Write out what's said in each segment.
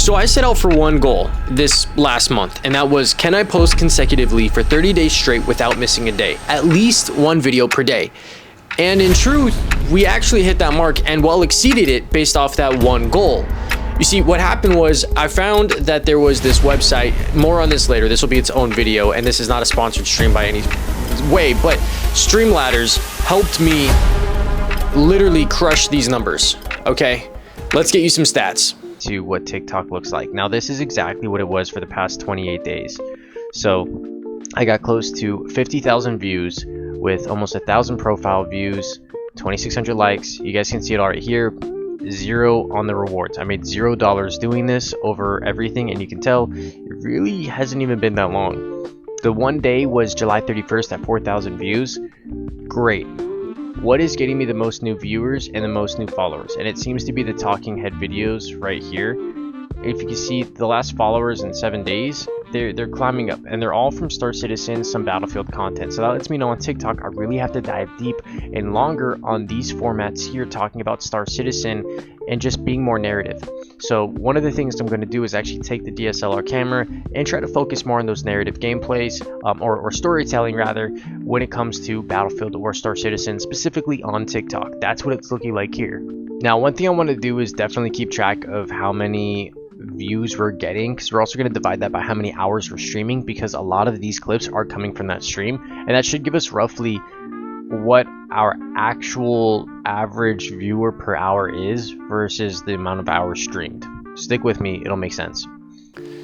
So I set out for one goal this last month, and that was, can I post consecutively for 30 days straight without missing a day? At least one video per day. And in truth, we actually hit that mark and well exceeded it based off that one goal. You see, what happened was I found that there was this website, more on this later, this will be its own video, and this is not a sponsored stream by any way, but Streamladders helped me literally crush these numbers, okay? Let's get you some stats. To what TikTok looks like. Now this is exactly what it was for the past 28 days. So I got close to 50,000 views with almost 1,000 profile views, 2,600 likes. You guys can see it all right here. 0 on the rewards. I made $0 doing this over everything, and you can tell it really hasn't even been that long. The one day was July 31st at 4,000 views. Great. What is getting me the most new viewers and the most new followers? And it seems to be the talking head videos right here. If you can see the last followers in 7 days, they're climbing up, and they're all from Star Citizen, some Battlefield content. So that lets me know on TikTok I really have to dive deep and longer on these formats here, talking about Star Citizen and just being more narrative. So one of the things I'm going to do is actually take the DSLR camera and try to focus more on those narrative gameplays or storytelling rather, when it comes to Battlefield or Star Citizen, specifically on TikTok. That's what it's looking like here. Now, one thing I want to do is definitely keep track of how many views we're getting, because we're also going to divide that by how many hours we're streaming, because a lot of these clips are coming from that stream, and that should give us roughly what our actual average viewer per hour is versus the amount of hours streamed. Stick with me, it'll make sense.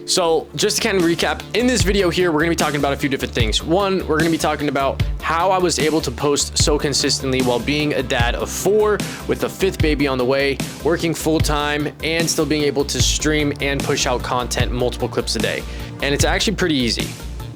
So just to kind of recap, in this video here, we're going to be talking about a few different things. One, we're going to be talking about how I was able to post so consistently while being a dad of 4 with a 5th baby on the way, working full time, and still being able to stream and push out content, multiple clips a day. And it's actually pretty easy.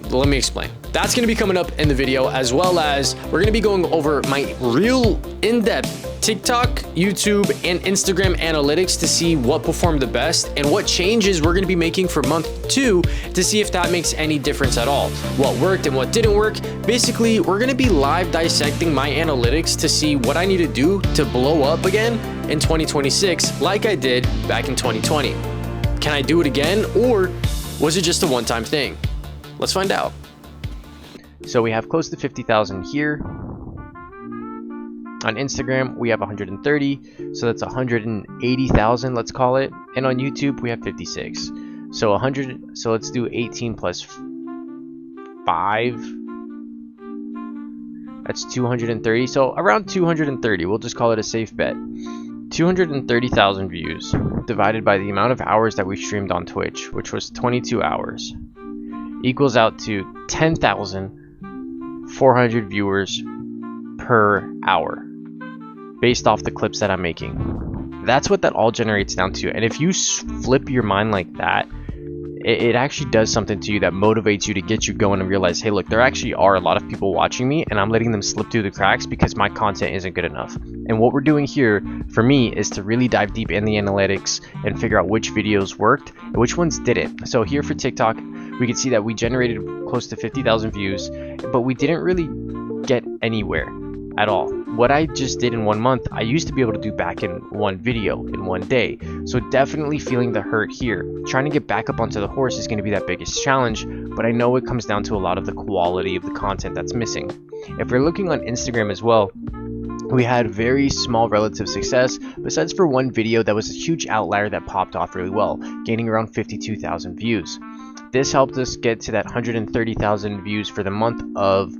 Let me explain. That's going to be coming up in the video, as well as we're going to be going over my real in-depth TikTok, YouTube, and Instagram analytics to see what performed the best and what changes we're going to be making for month 2 to see if that makes any difference at all. What worked and what didn't work. Basically, we're going to be live dissecting my analytics to see what I need to do to blow up again in 2026 like I did back in 2020. Can I do it again, or was it just a one-time thing? Let's find out. So we have close to 50,000 here. On Instagram, we have 130, so that's 180,000, let's call it. And on YouTube, we have 56. So 100, so let's do 18 plus 5. That's 230, so around 230, we'll just call it a safe bet. 230,000 views divided by the amount of hours that we streamed on Twitch, which was 22 hours, equals out to 10,400 viewers per hour based off the clips that I'm making. That's what that all generates down to. And if you flip your mind like that, it actually does something to you that motivates you to get you going and realize, hey, look, there actually are a lot of people watching me, and I'm letting them slip through the cracks because my content isn't good enough. And what we're doing here for me is to really dive deep in the analytics and figure out which videos worked and which ones didn't. So here for TikTok, we can see that we generated close to 50,000 views, but we didn't really get anywhere at all. What I just did in 1 month, I used to be able to do back in one video in one day. So definitely feeling the hurt here. Trying to get back up onto the horse is going to be that biggest challenge, but I know it comes down to a lot of the quality of the content that's missing. If we're looking on Instagram as well, we had very small relative success, besides for one video that was a huge outlier that popped off really well, gaining around 52,000 views. This helped us get to that 130,000 views for the month of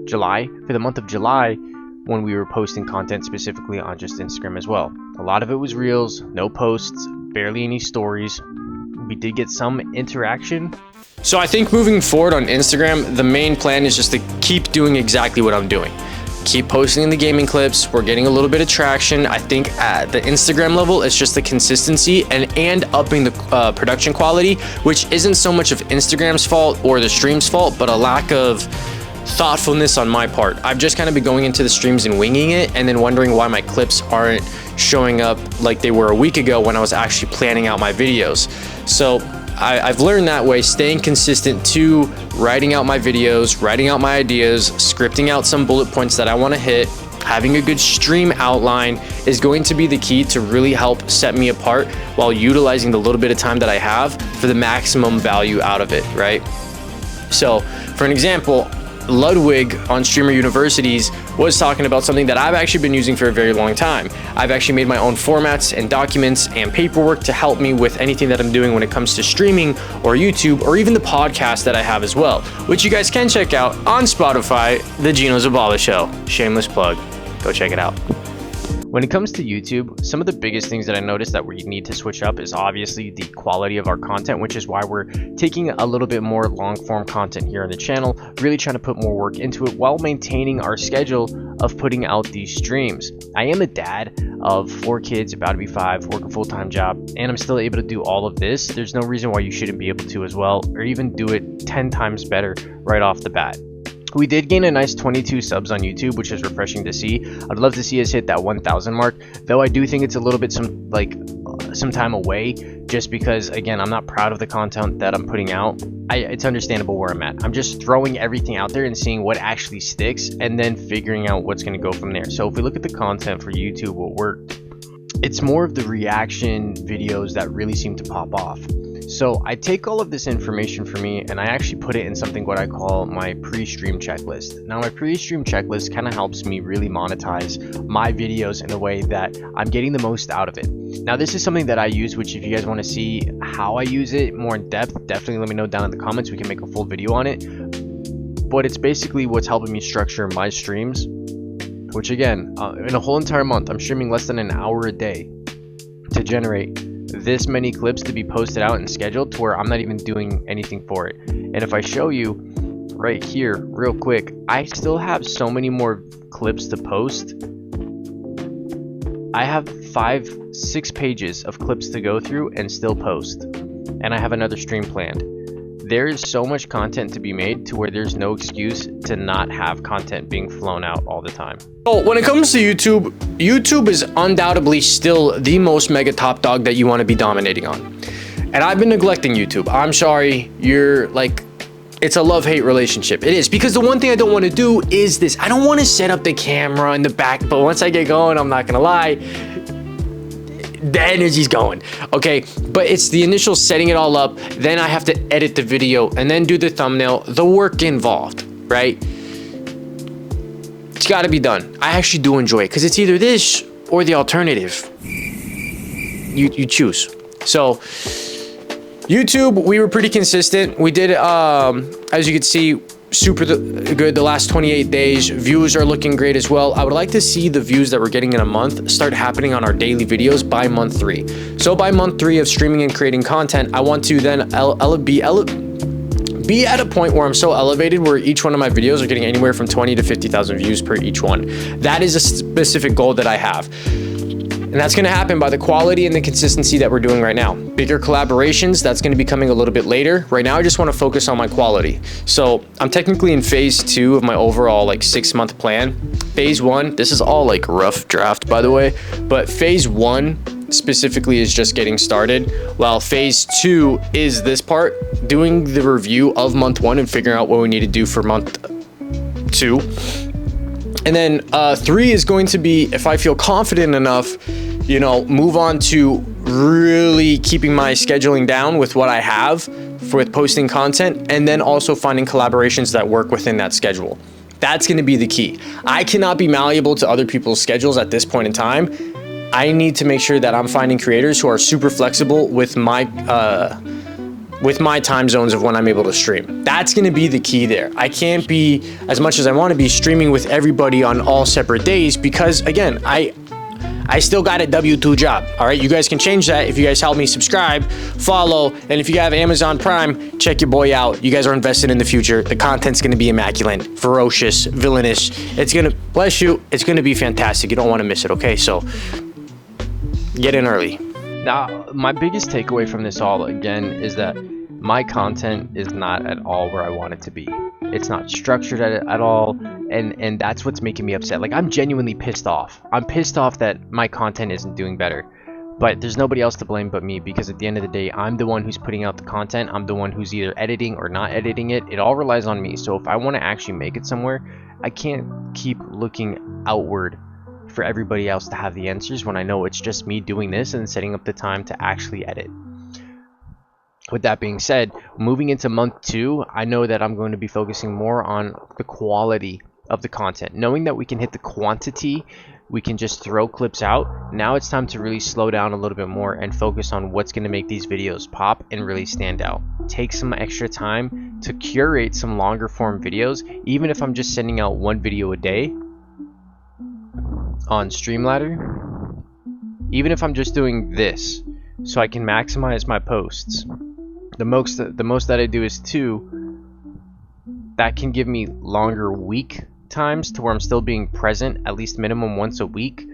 July, for the month of July, when we were posting content specifically on just Instagram as well. A lot of it was reels, no posts, barely any stories. We did get some interaction. So I think moving forward on Instagram, the main plan is just to keep doing exactly what I'm doing. Keep posting the gaming clips. We're getting a little bit of traction. I think at the Instagram level, it's just the consistency and upping the production quality, which isn't so much of Instagram's fault or the stream's fault, but a lack of thoughtfulness on my part. I've just kind of been going into the streams and winging it, and then wondering why my clips aren't showing up like they were a week ago when I was actually planning out my videos. So I've learned that way, staying consistent to writing out my videos, writing out my ideas, scripting out some bullet points that I want to hit, having a good stream outline is going to be the key to really help set me apart while utilizing the little bit of time that I have for the maximum value out of it, right? So for an example, Ludwig on Streamer Universities was talking about something that I've actually been using for a very long time. I've actually made my own formats and documents and paperwork to help me with anything that I'm doing when it comes to streaming or YouTube or even the podcast that I have as well, which you guys can check out on Spotify, The Gino Zabala Show. Shameless plug. Go check it out. When it comes to YouTube, some of the biggest things that I noticed that we need to switch up is obviously the quality of our content, which is why we're taking a little bit more long form content here on the channel, really trying to put more work into it while maintaining our schedule of putting out these streams. I am a dad of 4 kids, about to be 5, work a full-time job, and I'm still able to do all of this. There's no reason why you shouldn't be able to as well, or even do it 10 times better right off the bat. We did gain a nice 22 subs on YouTube, which is refreshing to see. I'd love to see us hit that 1,000 mark, though I do think it's a little bit some time away, just because again, I'm not proud of the content that I'm putting out. It's understandable where I'm at. I'm just throwing everything out there and seeing what actually sticks, and then figuring out what's going to go from there. So if we look at the content for YouTube, what worked, it's more of the reaction videos that really seem to pop off. So I take all of this information for me and I actually put it in something what I call my pre-stream checklist. Now my pre-stream checklist kind of helps me really monetize my videos in a way that I'm getting the most out of it. Now this is something that I use, which if you guys want to see how I use it more in depth, definitely let me know down in the comments. We can make a full video on it. But it's basically what's helping me structure my streams, which again, in a whole entire month, I'm streaming less than an hour a day to generate this many clips to be posted out and scheduled to where I'm not even doing anything for it. And if I show you right here real quick, I still have so many more clips to post. I have 5-6 pages of clips to go through and still post, and I have another stream planned. There is so much content to be made to where there's no excuse to not have content being flown out all the time. So when it comes to YouTube, YouTube is undoubtedly still the most mega top dog that you want to be dominating on. And I've been neglecting YouTube. I'm sorry, you're like, it's a love-hate relationship. It is, because the one thing I don't want to do is this. I don't want to set up the camera in the back, but once I get going, I'm not gonna lie, the energy's going, okay? But it's the initial setting it all up, then I have to edit the video and then do the thumbnail, the work involved, right? It's got to be done. I actually do enjoy it because it's either this or the alternative. You choose. So YouTube, we were pretty consistent. We did, as you can see, super good the last 28 days. Views are looking great as well. I would like to see the views that we're getting in a month start happening on our daily videos by month 3. So by month 3 of streaming and creating content, I want to then be at a point where I'm so elevated where each one of my videos are getting anywhere from 20 to 50,000 views per each one. That is a specific goal that I have. And that's going to happen by the quality and the consistency that we're doing right now. Bigger collaborations, that's going to be coming a little bit later. Right now, I just want to focus on my quality. So I'm technically in phase 2 of my overall like 6-month plan. Phase 1, this is all like rough draft, by the way, but phase 1 specifically is just getting started, while phase 2 is this part, doing the review of month 1 and figuring out what we need to do for month 2. And then 3 is going to be, if I feel confident enough, you know, move on to really keeping my scheduling down with what I have with posting content, and then also finding collaborations that work within that schedule. That's going to be the key. I cannot be malleable to other people's schedules at this point in time. I need to make sure that I'm finding creators who are super flexible with my time zones of when I'm able to stream. That's going to be the key there. I can't be, as much as I want to be, streaming with everybody on all separate days, because again, I still got a W-2 job. All right, you guys can change that if you guys help me subscribe, follow, and if you have Amazon Prime, check your boy out. You guys are invested in the future. The content's going to be immaculate, ferocious, villainous. It's going to, bless you, it's going to be fantastic. You don't want to miss it, okay? So get in early. Now, my biggest takeaway from this all, again, is that my content is not at all where I want it to be. It's not structured at all, and that's what's making me upset. Like, I'm genuinely pissed off. I'm pissed off that my content isn't doing better. But there's nobody else to blame but me, because at the end of the day, I'm the one who's putting out the content. I'm the one who's either editing or not editing it. It all relies on me. So if I want to actually make it somewhere, I can't keep looking outward for everybody else to have the answers when I know it's just me doing this and setting up the time to actually edit. With that being said, moving into month 2, I know that I'm going to be focusing more on the quality of the content. Knowing that we can hit the quantity, we can just throw clips out. Now it's time to really slow down a little bit more and focus on what's going to make these videos pop and really stand out. Take some extra time to curate some longer form videos, even if I'm just sending out 1 video a day on Streamladder. Even if I'm just doing this, so I can maximize my posts. The most that I do is 2. That can give me longer week times to where I'm still being present at least minimum once a week,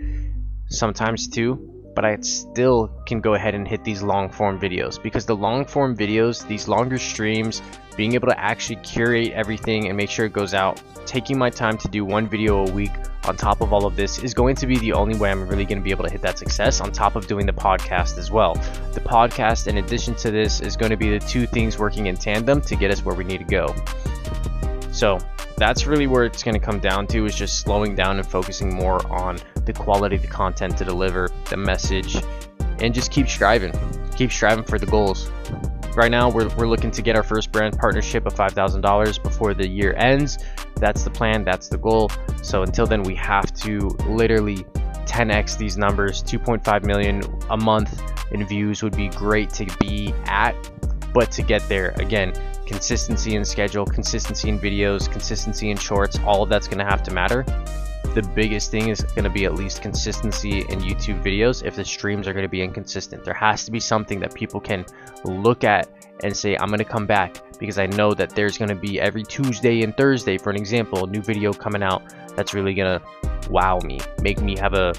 sometimes 2, but I still can go ahead and hit these long form videos, because the long form videos, these longer streams, being able to actually curate everything and make sure it goes out, taking my time to do 1 video a week on top of all of this is going to be the only way I'm really going to be able to hit that success, on top of doing the podcast as well. The podcast, in addition to this, is going to be the 2 things working in tandem to get us where we need to go. So that's really where it's going to come down to, is just slowing down and focusing more on the quality of the content to deliver, the message, and just keep striving for the goals. Right now we're looking to get our first brand partnership of $5,000 before the year ends. That's the plan, that's the goal. So until then, we have to literally 10x these numbers. 2.5 million a month in views would be great to be at, but to get there, again, consistency in schedule, consistency in videos, consistency in shorts, all of that's going to have to matter. The biggest thing is going to be at least consistency in YouTube videos. If the streams are going to be inconsistent, there has to be something that people can look at and say, I'm going to come back, because I know that there's going to be every Tuesday and Thursday, for an example, a new video coming out that's really going to wow me, make me have a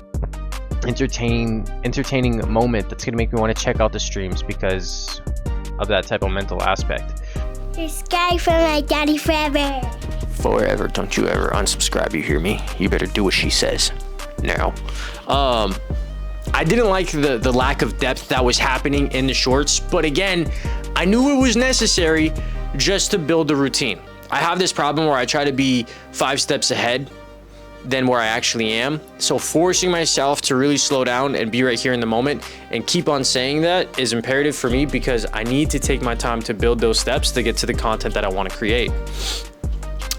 entertaining moment that's going to make me want to check out the streams because of that type of mental aspect. Subscribe for my daddy forever. Forever. Don't you ever unsubscribe, you hear me? You better do what she says now. I didn't like the lack of depth that was happening in the shorts, but again, I knew it was necessary just to build the routine. I have this problem where I try to be 5 steps ahead than where I actually am. So forcing myself to really slow down and be right here in the moment and keep on saying that is imperative for me, because I need to take my time to build those steps to get to the content that I want to create.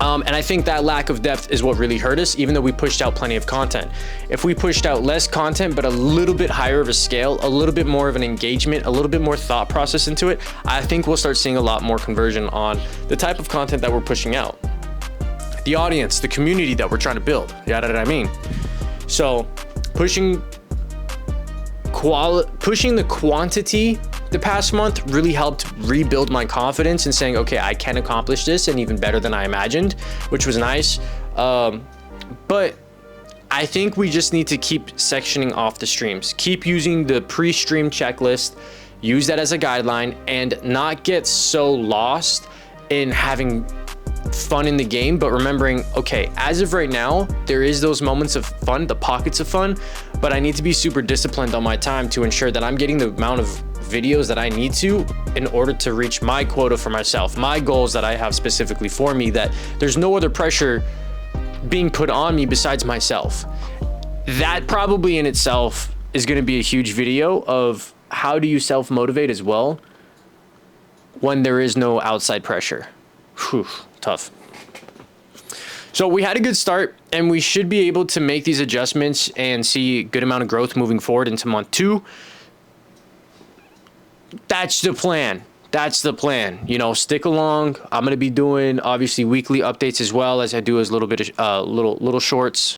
And I think that lack of depth is what really hurt us, even though we pushed out plenty of content. If we pushed out less content, but a little bit higher of a scale, a little bit more of an engagement, a little bit more thought process into it, I think we'll start seeing a lot more conversion on the type of content that we're pushing out. The audience, the community that we're trying to build. You know what I mean? So pushing the quantity the past month really helped rebuild my confidence in saying, okay, I can accomplish this, and even better than I imagined, which was nice. But I think we just need to keep sectioning off the streams, keep using the pre-stream checklist, use that as a guideline, and not get so lost in having fun in the game, but remembering, okay, as of right now, there is those moments of fun, the pockets of fun, but I need to be super disciplined on my time to ensure that I'm getting the amount of videos that I need to in order to reach my quota for myself, my goals that I have specifically for me, that there's no other pressure being put on me besides myself. That probably in itself is going to be a huge video of how do you self-motivate as well when there is no outside pressure. Whew, tough. So we had a good start, and we should be able to make these adjustments and see a good amount of growth moving forward into month 2. That's the plan. That's the plan. You know, stick along. I'm going to be doing obviously weekly updates as well as I do as little bit of little shorts